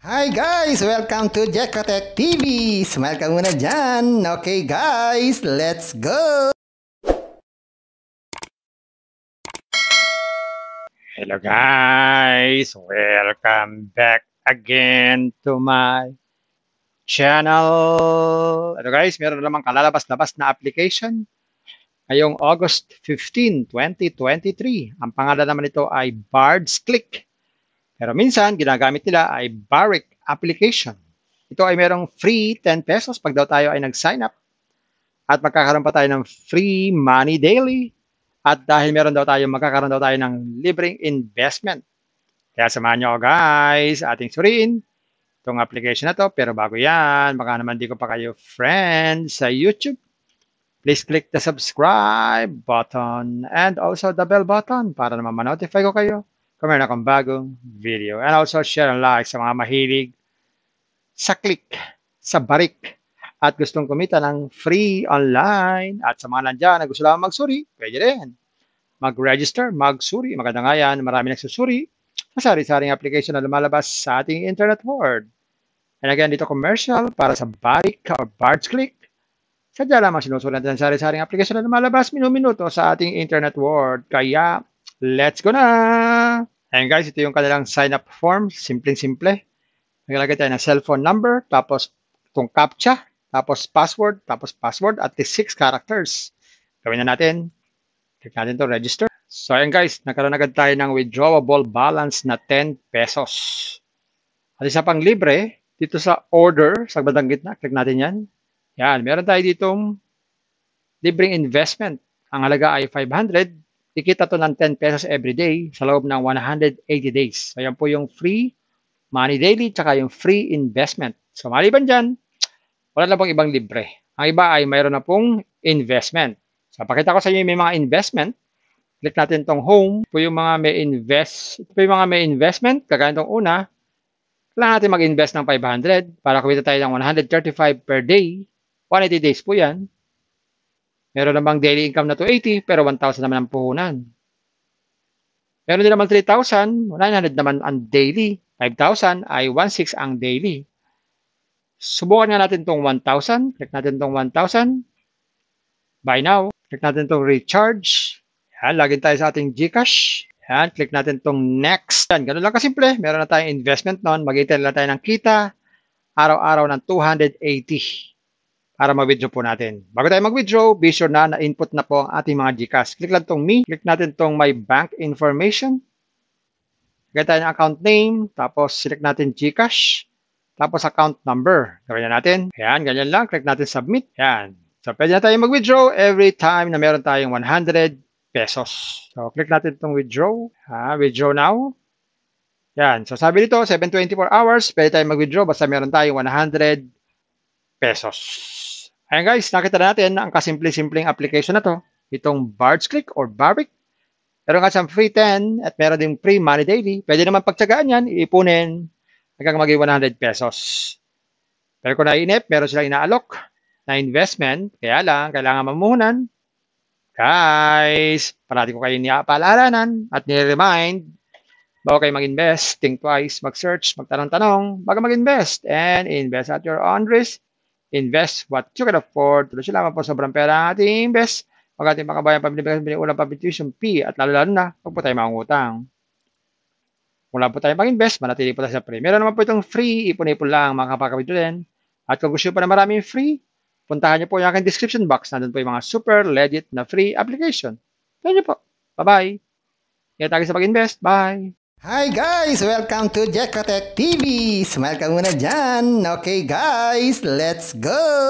Hi guys! Welcome to Jekotech TV! Smile ka muna dyan! Okay guys, let's go! Hello guys! Welcome back again to my channel. Hello guys, meron na namang kalalabas-labas na application ngayong August 15, 2023. Ang pangalan naman nito ay Bard's Click. Pero minsan, ginagamit nila ay Barrick application. Ito ay merong free 10 pesos pag daw tayo ay nag-sign up. At magkakaroon pa tayo ng free money daily. At dahil magkakaroon daw tayo ng libreng investment. Kaya samahan nyo ako guys, ating suriin itong application na to. Pero bago yan, baka naman di ko pa kayo friends sa YouTube. Please click the subscribe button and also the bell button para naman ma-notify ko kayo kung meron akong bagong video. And also share and like sa mga mahilig sa click, sa barik, at gustong kumita ng free online. At sa mga nandyan na gusto lang magsuri, pwede rin. Mag-register, magsuri. Maganda nga yan, marami nagsusuri sa sari-saring application na lumalabas sa ating internet world. And again, dito commercial para sa Barik or Bard's Click. Sadya lamang sinusuri natin sa sari-saring application na lumalabas minuto sa ating internet world. Kaya, let's go na! Ayan guys, ito yung kanilang sign-up form. Simpleng-simple. Naglagay tayo ng cellphone number, tapos itong CAPTCHA, tapos password, at least 6 characters. Gawin na natin. Click natin to register. So ayan guys, nagkaroon agad tayo ng withdrawable balance na 10 pesos. At isa pang libre, dito sa order, sa bandang gitna, click natin yan. Yan, meron tayo ditong libreng investment. Ang halaga ay 500. Ikita to ng 10 pesos every day sa loob ng 180 days. So, yan po yung free money daily tsaka yung free investment. So, maliban dyan, wala na pong ibang libre. Ang iba ay mayroon na pong investment. So, pakita ko sa inyo may mga investment. Click natin tong home. Ito po yung mga may investment. Kagaya itong una, kailangan natin mag-invest ng 500 para kumita tayo ng 135 per day. 180 days po yan. Meron namang daily income na 280 pero 1,000 naman ang puhunan. Meron din naman 3,000, 900 naman ang daily. 5,000 ay 1,600 ang daily. Subukan nga natin itong 1,000. Click natin itong 1,000. Buy now. Click natin itong recharge. Yan, login tayo sa ating GCash. Yan, click natin itong next. Yan, ganun lang kasimple. Meron na tayong investment noon. Mag-intay lang tayo ng kita. Araw-araw ng 280. Para ma-withdraw po natin. Bago tayo mag-withdraw, be sure na na-input na po ang ating mga GCash. Click lang itong me. Click natin itong my bank information. Lagay tayo ng account name. Tapos select natin GCash. Tapos account number. Gawin na natin. Ayan, ganyan lang. Click natin submit. Ayan. So, pwede na tayo mag-withdraw every time na meron tayong 100 pesos. So, click natin itong withdraw. Withdraw now. Ayan. So, sabi dito, 724 hours. Pwede tayo mag-withdraw basta meron tayong 100 pesos. Ayan guys, nakita na natin ang kasimple-simpleng application na to. Itong Bard's Click or Barrick. Meron nga siyang free 10 at meron din free money daily. Pwede naman pagtsagaan yan, iipunin hanggang maging 100 pesos. Pero kung naiinip, meron silang inaalok na investment. Kaya lang, kailangan mamuhunan. Guys, parati ko kayo niyapaalanan at nire-remind bago kayo mag-invest, think twice, mag-search, magtanong-tanong bago mag-invest and invest at your own risk. Invest what you can afford. Tuloy sila lamang po sobrang pera ang ating invest. Pag ating makabayan pabili ulang tuition fee at lalo-lalo na huwag po tayo mangutang. Kung lang po tayo mag-invest, manatili po tayo sa free. Meron naman po itong free, ipon-ipon lang mga kapakabito din. At kung gusto pa na maraming free, puntahan niyo po yung aking description box. Nandun po yung mga super legit na free application. Thank you po. Bye-bye. Ingat tayo sa pag-invest. Bye. Hi guys! Welcome to Jekotech TV! Smile ka muna dyan! Okay guys, let's go!